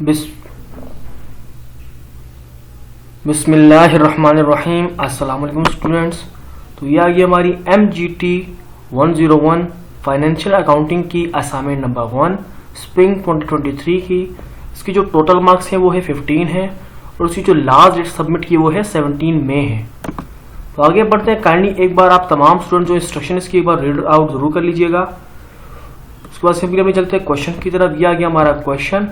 बिस्मिल्लाहिर्रहमानिर्रहीम। अस्सलाम वालेकुम स्टूडेंट्स। तो ये आ गई हमारी MGT 101 फाइनेंशियल अकाउंटिंग की असाइनमेंट नंबर 1 स्प्रिंग 2023 की। इसकी जो टोटल मार्क्स हैं वो है 15 है और उसकी जो लास्ट डेट सबमिट की वो है 17 मई है। तो आगे बढ़ते हैं। काइंडली एक बार आप तमाम स्टूडेंट जो इंस्ट्रक्शन इसकी एक बार रीड आउट जरूर कर लीजिएगा। उसके बाद सिंपली हमें चलते हैं क्वेश्चन की तरफ। दिया गया हमारा क्वेश्चन,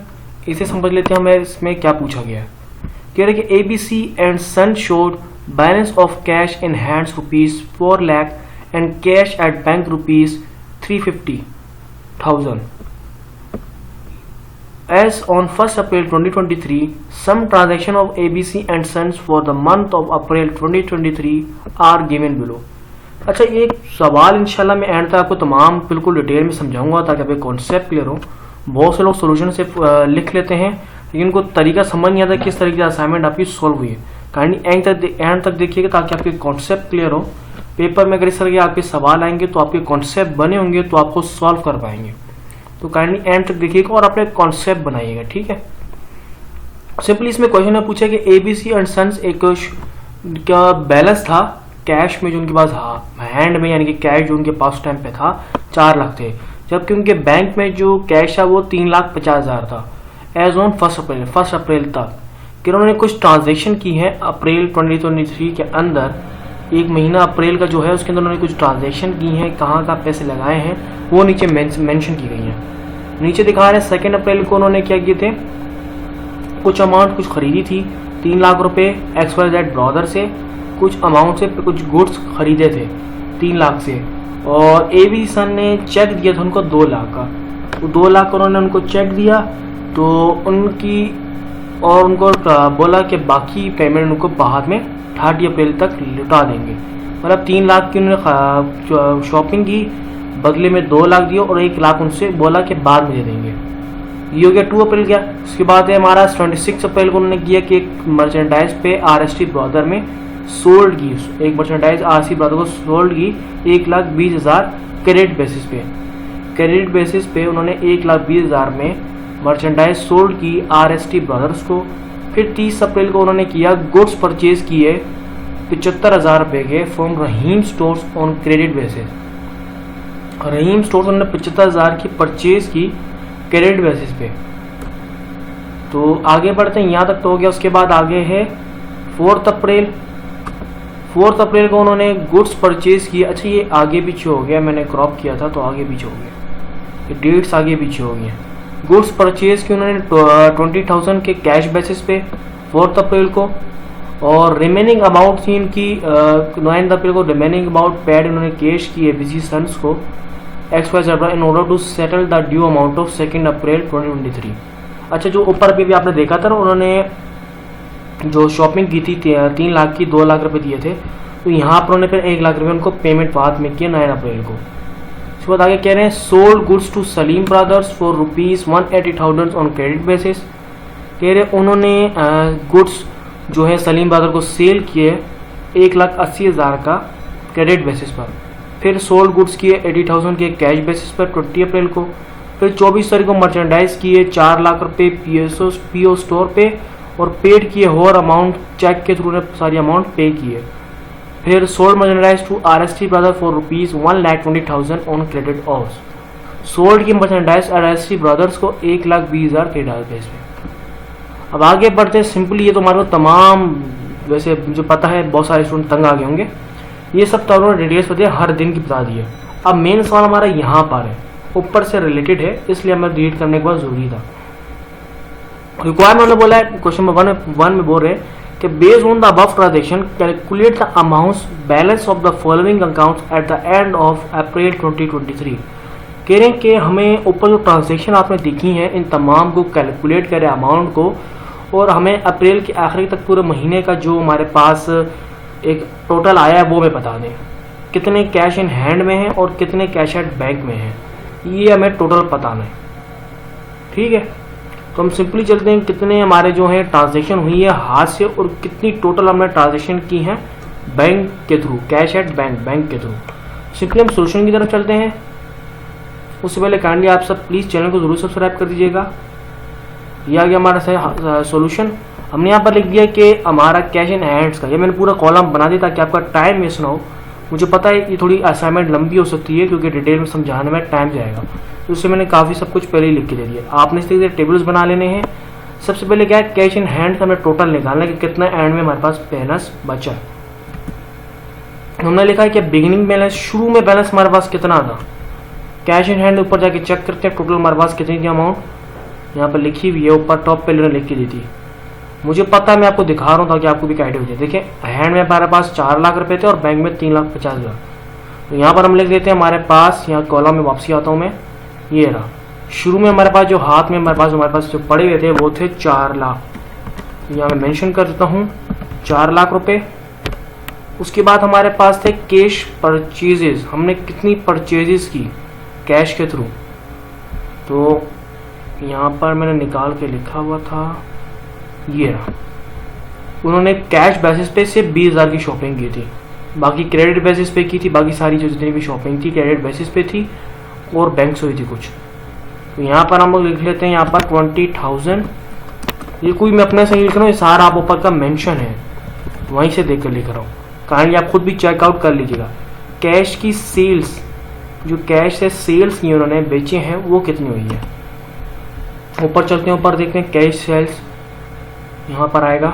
इसे समझ लेते हैं हमें इसमें क्या पूछा गया है। कह रहे कि ABC and son showed balance of cash in hands ₹4 lakh and cash at bank ₹350,000 as on 1st April 2023. Some transaction of ABC and Sons for the month of April 2023 are given below. अच्छा, ये सवाल इंशाल्लाह मैं and तक आपको तमाम बिल्कुल detail में समझाऊंगा ताकि आपके कॉन्सेप्ट क्लियर हो। बहुत से लोग सोल्यूशन से लिख लेते हैं लेकिन उनको तरीका समझ नहीं आता किस तरीके से असाइनमेंट आपकी सॉल्व हुई है। काइंडली एंड तक देखिएगा ताकि आपके कॉन्सेप्ट क्लियर हो। पेपर में अगर इस तरह के आपके सवाल आएंगे तो आपके कॉन्सेप्ट बने होंगे तो आपको सॉल्व कर पाएंगे। तो काइंडली एंड तक देखिएगा और अपने कॉन्सेप्ट बनाइएगा, ठीक है। सिंपली इसमें क्वेश्चन में पूछा कि ABC एंड सन्स एक का बैलेंस था कैश में जो उनके पास हैंड में, यानी कि कैश जो उनके पास टाइम पे था 4 लाख थे, जबकि उनके बैंक में जो कैश था वो 3,50,000 था एज ऑन 1 अप्रैल तक। कि उन्होंने कुछ ट्रांजेक्शन की है अप्रैल 2023 के अंदर, एक महीना अप्रैल का जो है उसके अंदर उन्होंने कुछ ट्रांजेक्शन की हैं, कहाँ का पैसे लगाए हैं वो नीचे मेंशन की गई हैं। नीचे दिखा रहे हैं 2 अप्रैल को उन्होंने क्या किए थे, कुछ अमाउंट कुछ खरीदी थी 3 लाख रुपए XYZ ब्रदर से, कुछ अमाउंट से कुछ गुड्स खरीदे थे 3 लाख से, और AB सन ने चेक दिया था उनको 2 लाख का। तो 2 लाख उन्होंने उनको चेक दिया तो उनको बोला कि बाकी पेमेंट उनको बाद में 30 अप्रैल तक लौटा देंगे। मतलब 3 लाख की उन्होंने शॉपिंग की, बदले में 2 लाख दिए और 1 लाख उनसे बोला कि बाद में दे देंगे। ये हो गया 2 अप्रैल का। उसके बाद है हमारा 26 अप्रैल को उन्होंने किया कि एक मर्चेंडाइज पे RST ब्रदर में सोल्ड की, एक मर्चेंडाइज RST ब्रदर को सोल्ड की 1,20,000 क्रेडिट बेसिस पे उन्होंने 1,20,000 में मर्चेंडाइज सोल्ड की RST ब्रदर्स को। फिर 30 अप्रैल को उन्होंने किया गुड्स परचेज किए 75,000 रुपये के from Rahim stores on credit basis. Rahim stores उन्होंने 75,000 की परचेज की क्रेडिट बेसिस पे। तो आगे बढ़ते हैं, यहाँ तक तो हो गया। उसके बाद आगे है 4 अप्रैल को उन्होंने गुड्स परचेज किए। अच्छा, ये आगे पीछे हो गया, मैंने क्रॉप किया था तो आगे पीछे हो गया, ये डेट्स आगे पीछे हो गई। गुड्स परचेज की उन्होंने 20,000 के कैश बेसिस पे 4 अप्रैल को, और रिमेनिंग अमाउंट थी इनकी 9 अप्रैल को रिमेनिंग अमाउंट पेड उन्होंने कैश की ABC सन्स को XYZ in order to settle the due amount of 2 April 2023। अच्छा, जो ऊपर भी आपने देखा था ना, उन्होंने जो शॉपिंग की थी 3 लाख की 2 लाख रुपए दिए थे, तो यहाँ पर उन्होंने फिर 1 लाख रुपए उनको पेमेंट बाद में किया 9 अप्रैल को। उसके बाद आगे कह रहे हैं sold goods to Salim brothers for ₹180,000 on credit basis. कह रहे उन्होंने गुड्स जो है सलीम ब्रदर को सेल किए 1,80,000 का क्रेडिट बेसिस पर। फिर सोल्ड गुड्स किए 80,000 के कैश बेसिस पर 20 अप्रैल को। फिर 24 तारीख को मर्चेंडाइज किए 4 लाख रुपये PO स्टोर पे, और पेड किए और अमाउंट चेक के थ्रू ने सारी अमाउंट पे किए। फिर sold merchandise to RST brother for ₹1,20,000 on credit of. Sold की मर्चेंडाइज RST ब्रदर्स को 1,20,000 क्रेडिट बेस पे। अब आगे बढ़ते हैं। सिंपली ये तो हमारे को तमाम, वैसे जो पता है बहुत सारे स्टूडेंट तंग आ गए होंगे, ये सब तो उन्होंने डिटेल्स बताया, हर दिन की बता दी है। अब मेन सवाल हमारा यहाँ पर है, ऊपर से रिलेटेड है, इसलिए हमें डिलीट करने के बाद जरूरी था। रिक्वायरमेंट बोला है क्वेश्चन नंबर 1 में बोल रहे हैं कि based on the above transaction calculate the amounts balance of the following accounts at the end of April 2023। कह रहे हैं कि हमें ऊपर जो ट्रांजैक्शन आपने देखी हैं इन तमाम को कैलकुलेट करें अमाउंट को, और हमें अप्रैल के आखिरी तक पूरे महीने का जो हमारे पास एक टोटल आया है वो हमें बता दें, कितने कैश इन हैंड में है और कितने कैश एट बैंक में है, ये हमें टोटल बताना है, ठीक है। तो हम सिंपली चलते हैं कितने हमारे जो है ट्रांजैक्शन हुई है हाथ से और कितनी टोटल हमने ट्रांजैक्शन की है बैंक के थ्रू, कैश एट बैंक के थ्रू। सिंपली हम सोल्यूशन की तरफ चलते हैं। उससे पहले काइंडली आप सब प्लीज़ चैनल को जरूर सब्सक्राइब कर दीजिएगा, ये आ गया हमारा सॉल्यूशन। हमने यहाँ पर लिख दिया कि हमारा कैश इन हैंड्स का, ये मैंने पूरा कॉलम बना दिया ताकि आपका टाइम वेस्ट ना हो। मुझे पता है ये थोड़ी असाइनमेंट लंबी हो सकती है क्योंकि डिटेल में समझाने में टाइम जाएगा, तो उससे मैंने काफ़ी सब कुछ पहले ही लिख के दे दिया। आपने इस तरीके से टेबल्स बना लेने हैं। सबसे पहले क्या है, कैश इन हैंड का हमें टोटल निकालना है कि कितना एंड में हमारे पास बैलेंस बचा। हमने लिखा है कि बिगिनिंग बैलेंस, शुरू में बैलेंस हमारे पास कितना था। कैश इन हैंड ऊपर जाके चेक करते हैं टोटल हमारे पास कितनी थी अमाउंट, यहाँ पर लिखी हुई है ऊपर टॉप पे लिख के दी थी। मुझे पता है, मैं आपको दिखा रहा हूँ ताकि आपको भी आइडिया हो जाए। देखिए हैंड में हमारे पास 4 लाख रुपए थे और बैंक में 3,50,000। तो यहाँ पर हम लिख देते हैं हमारे पास, यहाँ कॉलम में वापसी आता हूँ मैं, ये रहा। शुरू में हमारे पास जो हाथ में हमारे पास जो पड़े हुए थे वो थे 4 लाख। यहाँ मैं मेंशन कर देता हूँ 4 लाख रुपए। उसके बाद हमारे पास थे कैश परचेजेस, हमने कितनी परचेजेस की कैश के थ्रू, तो यहाँ पर मैंने निकाल के लिखा हुआ था, ये रहा। उन्होंने कैश बेसिस पे से 20,000 की शॉपिंग की थी, बाकी क्रेडिट बेसिस पे की थी। बाकी सारी जो जितनी भी शॉपिंग थी क्रेडिट बेसिस पे थी और बैंक से हुई थी कुछ। तो यहाँ पर हम लोग लिख लेते हैं यहाँ पर 20,000। ये कोई मैं अपने से लिख रहा हूँ, ये सारा आप ऊपर का मेंशन है, वहीं से देख कर लिख रहा हूँ। काइंडली आप खुद भी चेकआउट कर लीजिएगा। कैश की सेल्स, जो कैश से सेल्स की उन्होंने बेचे हैं वो कितनी हुई है। ऊपर चलते हैं, ऊपर देखते हैं कैश सेल्स, यहाँ पर आएगा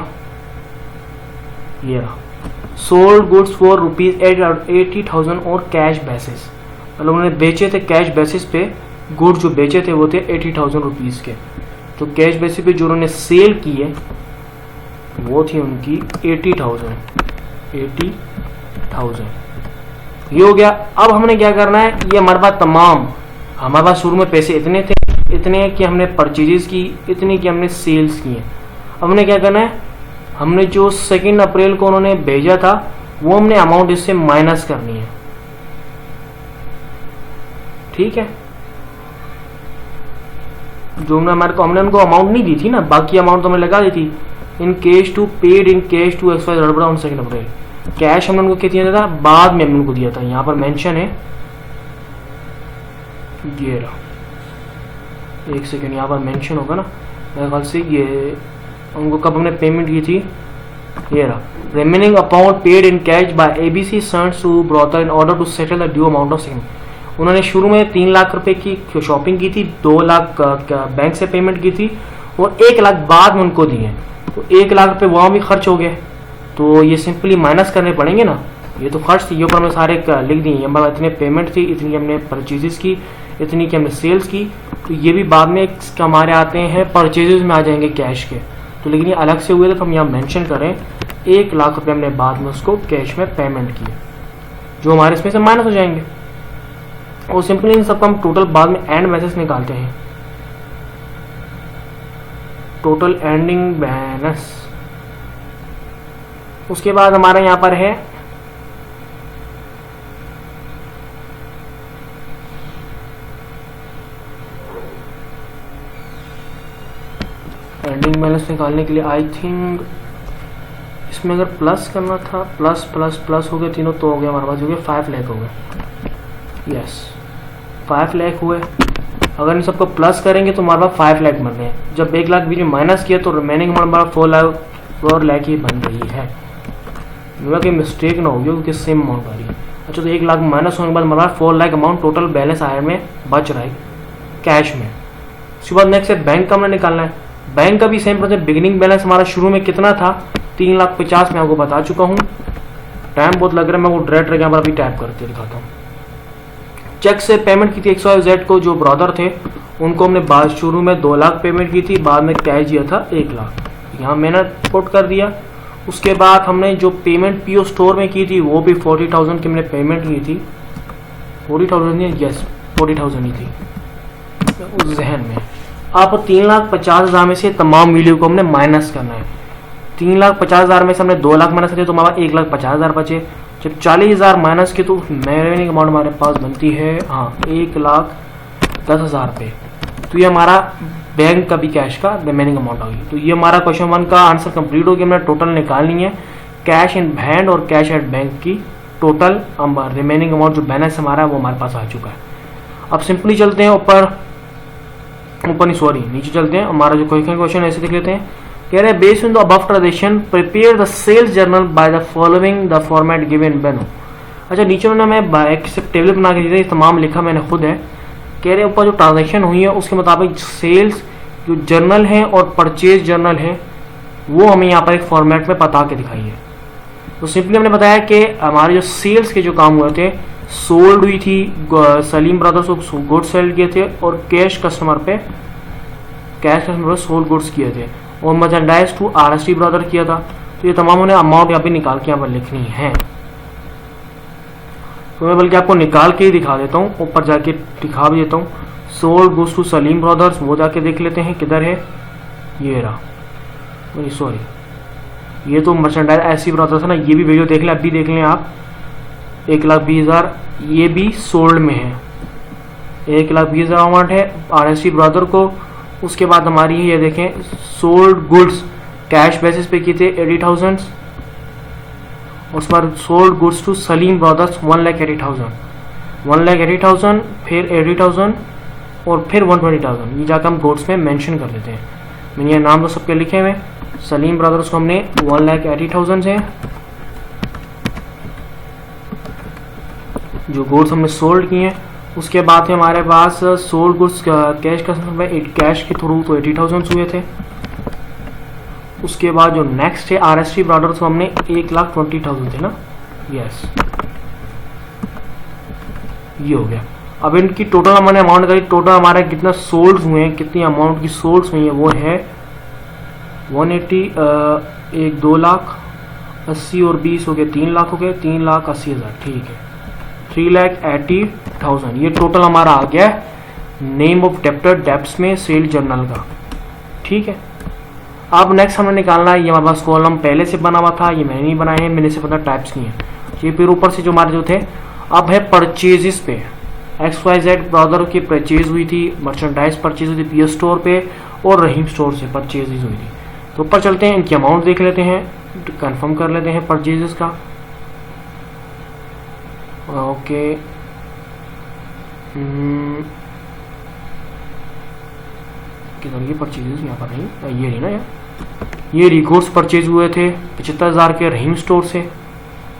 ये रहा। सोल्ड गुड्स फॉर ₹80,000 और कैश बेसिस, मतलब उन्होंने बेचे थे कैश बेसिस पे, गुड जो बेचे थे वो थे 80,000 रुपीज़ के। तो कैश बेसिस पे जो उन्होंने सेल की है वो थी उनकी 80,000। ये हो गया। अब हमने क्या करना है, ये हमारे पास हमारे पास शुरू में पैसे इतने थे, इतने कि हमने परचेजेस की, इतनी कि हमने सेल्स की हैं। अब हमने क्या करना है, हमने जो 2 अप्रैल को उन्होंने भेजा था वो हमने अमाउंट इससे माइनस करनी है। ठीक है, जो हमने उनको अमाउंट नहीं दी थी ना, बाकी अमाउंट तो हमने लगा दी थी। In cash to paid in cash to expire on 2 April. Cash हमने उनको कितना दिया था, बाद में हमने उनको दिया था। यहाँ पर मेंशन है, ये रहा, 1 सेकेंड, यहाँ पर मेंशन होगा ना मेरे ख्याल से। ये उनको कब हमने पेमेंट की थी, ये रहा। Remaining amount paid in cash by ABC sons to broker in order to settle the due amount of same. उन्होंने शुरू में 3 लाख रुपए की शॉपिंग की थी, 2 लाख बैंक से पेमेंट की थी और 1 लाख बाद में उनको दिए। तो 1 लाख रुपए वहाँ भी खर्च हो गए, तो ये सिंपली माइनस करने पड़ेंगे ना। ये तो खर्च थी, ये ऊपर में सारे लिख दिए। हमारे इतने पेमेंट थी, इतनी हमने परचेजेस की, इतनी की हमने सेल्स की। तो ये भी बाद में हमारे आते हैं परचेजेस में आ जाएंगे कैश के। तो लेकिन ये अलग से हुए थे, तो हम यहाँ मेंशन करें 1 लाख रुपए हमने बाद में उसको कैश में पेमेंट किए, जो हमारे इसमें से माइनस हो जाएंगे। और सिंपली इन सबका हम टोटल बाद में एंड बैलेंस निकालते हैं, टोटल एंडिंग बैलेंस। उसके बाद हमारा यहाँ पर है एंडिंग बैलेंस निकालने के लिए आई थिंक इसमें अगर प्लस करना था, प्लस प्लस प्लस हो गया तीनों, तो हो गया हमारे पास, हो गया 5 लाख हो गए। यस 5 लाख हुए। अगर इन सबको प्लस करेंगे तो हमारे पास 5 लाख बन रहे हैं। जब 1 लाख बीच में माइनस किया तो रिमेनिंग हमारा 4 लाख ही बन रही है। कि मिस्टेक ना होगी क्योंकि सेम अमाउंट आ रही है। अच्छा, तो 1 लाख माइनस होने के बाद हमारा 4 लाख अमाउंट टोटल बैलेंस आया में बच रहा है कैश में। उसके बाद नेक्स्ट है बैंक का हमने निकालना है। बैंक का भी सेम प्रोसेस। बिगिनिंग बैलेंस हमारा शुरू में कितना था, 3,50,000 में आपको बता चुका हूँ। टाइम बहुत लग रहा है, मैं वो डायरेक्ट यहाँ पर अभी टाइप करके दिखाता हूँ। चेक से पेमेंट की थी XYZ को, जो ब्रदर थे उनको हमने बाद शुरू में 2 लाख पेमेंट की थी, बाद में कैश दिया था 1 लाख। यहाँ मैंने पुट कर दिया। उसके बाद हमने जो पेमेंट PO स्टोर में की थी वो भी 40,000 की हमने पेमेंट की थी। 40,000 नहीं, यस 40,000 ही थी उस जहन में। आप 3,50,000 में से तमाम वैल्यू को हमने माइनस करना है। 3,50,000 में से हमने 2 लाख माइनस किए तो हमारा 1,50,000 बचे। जब 40,000 माइनस की तो रिमेनिंग अमाउंट हमारे पास बनती है 1,10,000 रुपये। तो ये हमारा बैंक का भी कैश का रिमेनिंग अमाउंट आ गई। तो ये हमारा क्वेश्चन 1 का आंसर कंप्लीट हो गया। हमने टोटल निकालनी है कैश इन हैंड और कैश एट बैंक की टोटल रिमेनिंग अमाउंट, जो बैलेंस हमारा है वो हमारे पास आ चुका है। अब सिंपली चलते हैं ऊपर ऊपर नहीं सॉरी नीचे चलते हैं, हमारा जो क्वेश्चन ऐसे देख लेते हैं। कह रहे हैं based on the above transaction prepare the sales journal by the following the format given below. अच्छा नीचे उन्होंने मैं एक टेबल बना के दी थी, तमाम लिखा मैंने खुद है। कह रहे ऊपर जो ट्रांजेक्शन हुई है उसके मुताबिक सेल्स जो जर्नल है और परचेज जर्नल है वो हमें यहाँ पर एक फॉर्मेट में बता के दिखाई है। तो सिंपली हमने बताया कि हमारे जो सेल्स के जो काम हुए थे, सोल्ड हुई थी, सलीम ब्रदर्स को गुड्स सेल किए थे और कैश कस्टमर पे सोल्ड गुड्स किए थे और मर्चेंडाइज टू RST ब्रदर किया था। तो ये तमाम उन्हें अमाउंट यहाँ पे निकाल के यहाँ पर लिखनी है। तो मैं बल्कि आपको निकाल के ही दिखा देता हूँ, ऊपर जाके दिखा भी देता हूँ। Sold goods to Salim brothers वो जाके देख लेते हैं किधर है, ये रहा, सॉरी ये तो मर्चेंडाइज ऐसी ब्रदर्स है ना, ये भी वीडियो देख लें, अभी देख लें आप। 1,20,000 ये भी सोल्ड में है, 1,20,000 अमाउंट है RST ब्रदर को। उसके बाद हमारी ये देखें सोल्ड गुड्स कैश बेसिस पे किए थे 80,000, उस पर sold goods to Salim brothers 1,80,000, 1,80,000 फिर 80,000 और फिर 120,000। ये जाकर हम गुड्स में मेंशन कर देते हैं। मैंने ये नाम तो सबके लिखे हुए। सलीम ब्रदर्स को हमने 1,80,000 से जो गुड्स हमने सोल्ड किए हैं। उसके बाद हमारे पास सोल्ड गुड्स कैश कैश के थ्रू तो 80,000 हुए थे। उसके बाद जो नेक्स्ट है RST ब्रदर्स को हमने 1,20,000 थे ना, यस ये हो गया। अब इनकी टोटल हमने अमाउंट करी, टोटल हमारा कितना सोल्ड हुए हैं, कितनी अमाउंट की सोल्ड हुई है वो है 180, 2,80,000 और 20 हो गए 3 लाख हो गए, 3,80,000 ठीक है, 3,80,000। ये टोटल हमारा आ गया नेम ऑफ डेप्टर डेप्स में सेल जर्नल का, ठीक है। अब नेक्स्ट हमें निकालना है, ये हमारे पास कॉलम पहले से बना हुआ था, ये मैंने नहीं बनाए हैं, मैंने से पता टाइप्स किए हैं। ये फिर ऊपर से जो हमारे जो थे, अब है परचेजेस पे। XYZ ब्रदर की परचेज हुई थी, मर्चेंडाइज परचेज हुई थी PS स्टोर पे और रहीम स्टोर से परचेजेस हुई थी। तो ऊपर चलते हैं, इनकी अमाउंट देख लेते हैं, कंफर्म कर लेते हैं परचेजेस का। ओके किधर ये परचेजेस यहाँ पर नहीं, ये नहीं ना यार, ये रिकॉर्ड्स परचेज हुए थे 75,000 के रहीम स्टोर से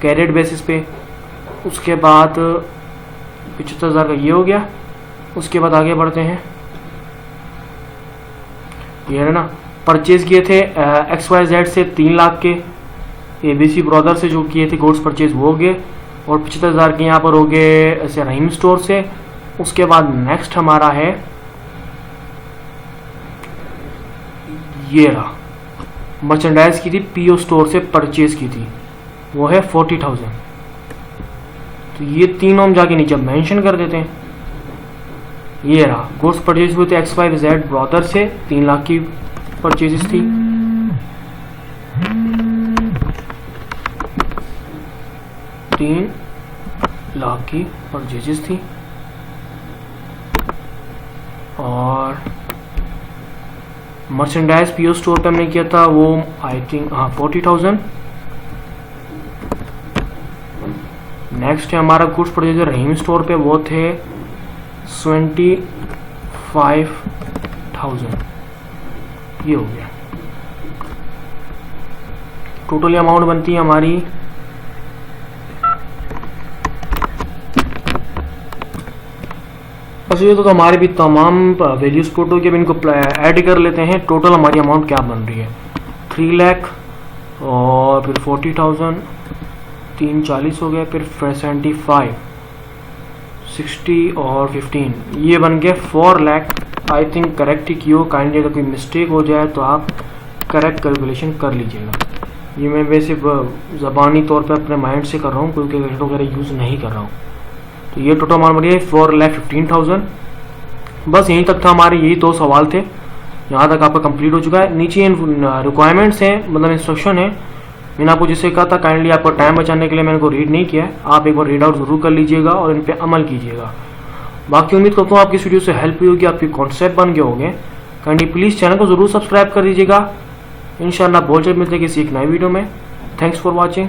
कैरेट बेसिस पे। उसके बाद 75,000 का ये हो गया। उसके बाद आगे बढ़ते हैं, ये है ना परचेज किए थे XYZ से 3 लाख के, ABC ब्रदर से जो किए थे गुड्स परचेज वो हो गए और 75,000 के यहाँ पर हो गए ऐसे रहीम स्टोर से। उसके बाद नेक्स्ट हमारा है ये रहा, मर्चेंडाइज की थी PO स्टोर से परचेज की थी, वो है 40,000। तो ये तीनों हम जाके नीचे मेंशन कर देते हैं। ये रहा गुड्स परचेज हुए थे XYZ ब्रदर से 3 लाख की परचेजेस थी। तीन लाख की परचेजेस थी और मर्चेंडाइज PO स्टोर पे हमने किया था वो आई थिंक 40,000। नेक्स्ट है हमारा गुड्स परचेज रहीम स्टोर पे, वो थे 25,000। ये हो गया, टोटली अमाउंट बनती है हमारी बस। ये तो हमारे भी तमाम वैल्यूज पुट हो गए, अब इनको ऐड कर लेते हैं। टोटल हमारी अमाउंट क्या बन रही है, 3 लाख और फिर 40,000, 340 हो गया, फिर 75, 60 और 15, ये बन गया 4 लाख। आई थिंक करेक्ट ही किया, काइंडली अगर कोई मिस्टेक हो जाए तो आप करेक्ट कैलकुलेशन कर लीजिएगा। ये मैं वैसे ज़बानी तौर पे अपने माइंड से कर रहा हूँ, कोई कैलकुलेटर वगैरह यूज़ नहीं कर रहा हूँ। तो ये टोटल अमाउंट बनी है 4,15,000। बस यहीं तक था हमारे, यही 2 सवाल थे, यहाँ तक आपका कंप्लीट हो चुका है। नीचे रिक्वायरमेंट्स हैं, मतलब इंस्ट्रक्शन है, मैंने आपको जिससे कहा था काइंडली आपको टाइम बचाने के लिए मैंने को रीड नहीं किया है, आप एक बार रीड आउट ज़रूर कर लीजिएगा और इन पर अमल कीजिएगा। बाकी उम्मीद करता हूँ आपकी इस वीडियो से हेल्प हुई होगी, आपके कॉन्सेप्ट बन गए होंगे। काइंडली प्लीज़ चैनल को ज़रूर सब्सक्राइब कर दीजिएगा। इंशाल्लाह बहुत जल्द मिलते हैं किसी एक नई वीडियो में। Thanks for watching.